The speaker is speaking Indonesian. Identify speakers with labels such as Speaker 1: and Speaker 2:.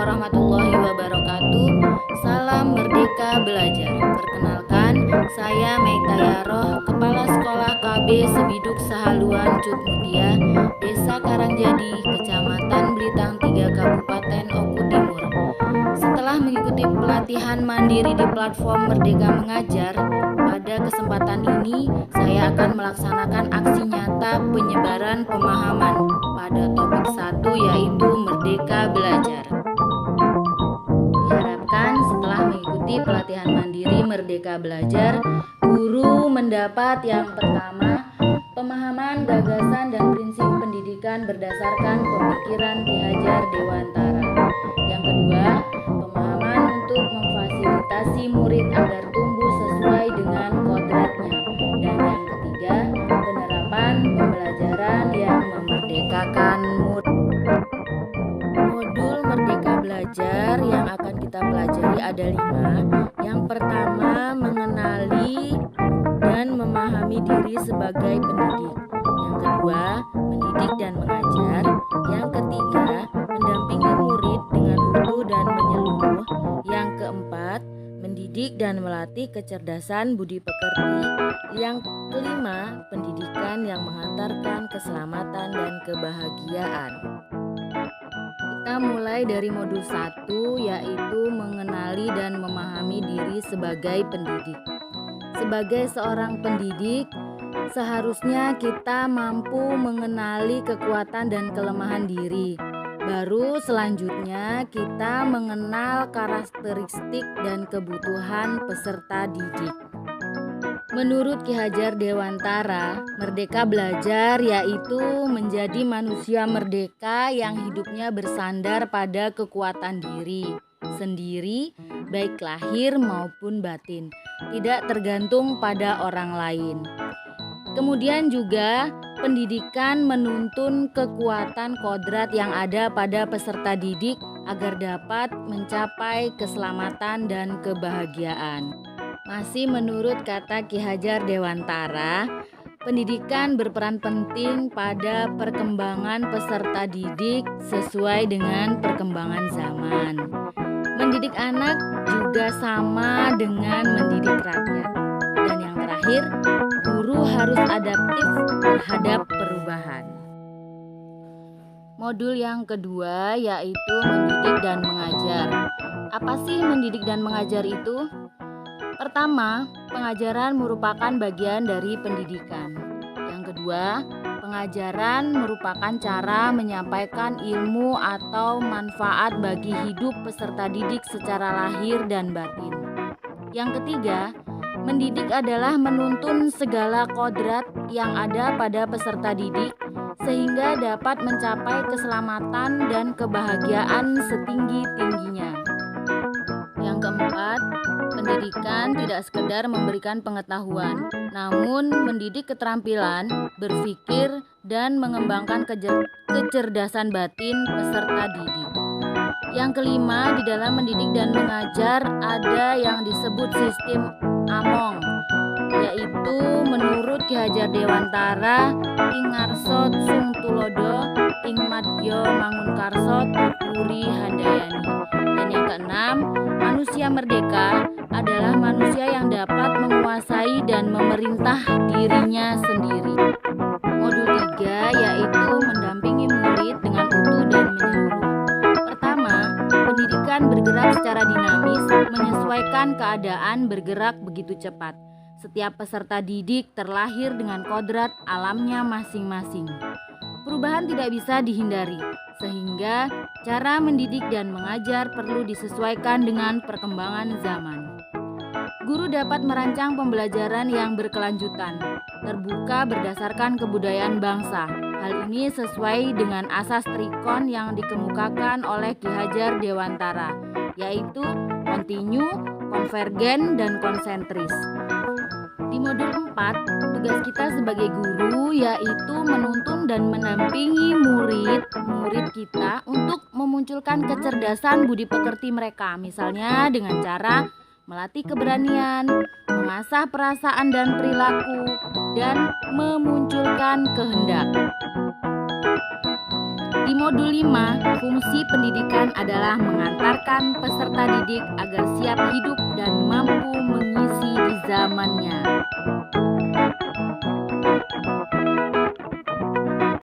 Speaker 1: warahmatullahi wabarakatuh. Salam Merdeka Belajar. Perkenalkan, saya Meita Yaroh, Kepala Sekolah KB Sebiduk Sahaluan Cutmutia, Desa Karangjadi, Kecamatan Blitang 3, Kabupaten Oku Timur. Setelah mengikuti pelatihan mandiri di platform Merdeka Mengajar, pada kesempatan ini saya akan melaksanakan aksi nyata penyebaran pemahaman pada topik 1, yaitu Merdeka Belajar. Diharapkan setelah mengikuti pelatihan mandiri Merdeka Belajar, guru mendapat yang pertama, pemahaman, gagasan, dan prinsip pendidikan berdasarkan pemikiran Ki Hajar Dewantara. Yang kedua, pemahaman untuk memfasilitasi murid agar tumbuh sesuai dengan kodratnya. Dan yang ketiga, penerapan pembelajaran yang memerdekakan murid. Modul Merdeka Belajar yang akan kita pelajari ada 5. Yang pertama, mengenali dan memahami diri sebagai pendidik. Yang kedua, mendidik dan mengajar. Yang ketiga, mendampingi murid dengan utuh dan menyeluruh. Yang keempat, mendidik dan melatih kecerdasan budi pekerti. Yang kelima, pendidikan yang menghantarkan keselamatan dan kebahagiaan. Kita mulai dari modul 1, yaitu mengenali dan memahami diri sebagai pendidik. Sebagai seorang pendidik, seharusnya kita mampu mengenali kekuatan dan kelemahan diri. Baru selanjutnya kita mengenal karakteristik dan kebutuhan peserta didik. Menurut Ki Hajar Dewantara, merdeka belajar yaitu menjadi manusia merdeka yang hidupnya bersandar pada kekuatan diri sendiri, baik lahir maupun batin, tidak tergantung pada orang lain. Kemudian juga pendidikan menuntun kekuatan kodrat yang ada pada peserta didik agar dapat mencapai keselamatan dan kebahagiaan. Masih menurut kata Ki Hajar Dewantara, pendidikan berperan penting pada perkembangan peserta didik sesuai dengan perkembangan zaman. Mendidik anak juga sama dengan mendidik rakyat. Dan yang terakhir, guru harus adaptif terhadap perubahan. Modul yang kedua yaitu mendidik dan mengajar. Apa sih mendidik dan mengajar itu? Pertama, pengajaran merupakan bagian dari pendidikan. Yang kedua, pengajaran merupakan cara menyampaikan ilmu atau manfaat bagi hidup peserta didik secara lahir dan batin. Yang ketiga, mendidik adalah menuntun segala kodrat yang ada pada peserta didik sehingga dapat mencapai keselamatan dan kebahagiaan setinggi-tingginya. Yang keempat, pendidikan tidak sekedar memberikan pengetahuan, namun mendidik keterampilan, berpikir, dan mengembangkan kecerdasan batin peserta didik. Yang kelima, di dalam mendidik dan mengajar ada yang disebut sistem Among, yaitu menurut Ki Hajar Dewantara, ing ngarsa sung tulodo, ing madya mangunkarsa tuturi handayani. Dan yang keenam, manusia merdeka adalah manusia yang dapat menguasai dan memerintah dirinya sendiri. Modul 3 yaitu mendampingi murid dengan utuh dan menyeluruh. Pertama, pendidikan bergerak secara dinamis, menyesuaikan keadaan bergerak begitu cepat. Setiap peserta didik terlahir dengan kodrat alamnya masing-masing. Perubahan tidak bisa dihindari, sehingga cara mendidik dan mengajar perlu disesuaikan dengan perkembangan zaman. Guru dapat merancang pembelajaran yang berkelanjutan, terbuka berdasarkan kebudayaan bangsa. Hal ini sesuai dengan asas trikon yang dikemukakan oleh Ki Hajar Dewantara, yaitu kontinu, konvergen, dan konsentris. Di modul 4, tugas kita sebagai guru yaitu menuntun dan mendampingi murid kita untuk memunculkan kecerdasan budi pekerti mereka, misalnya dengan cara melatih keberanian, mengasah perasaan dan perilaku, dan memunculkan kehendak. Di modul 5, fungsi pendidikan adalah mengantarkan peserta didik agar siap hidup dan mampu mengisi di zamannya.